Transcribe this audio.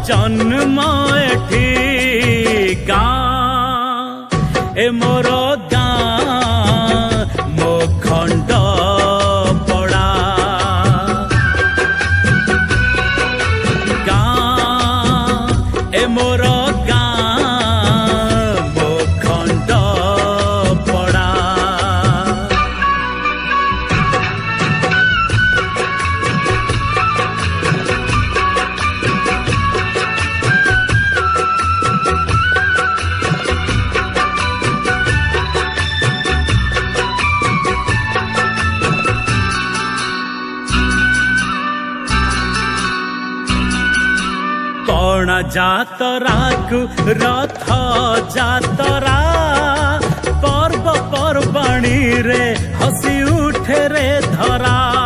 जन्म एठी गाँ ए मोर गाँ मो खंड पड़ा गाँ ए मोर कणा जातरा को रथ जातरा पर्व पर्वाणी रे हसी उठे रे धरा।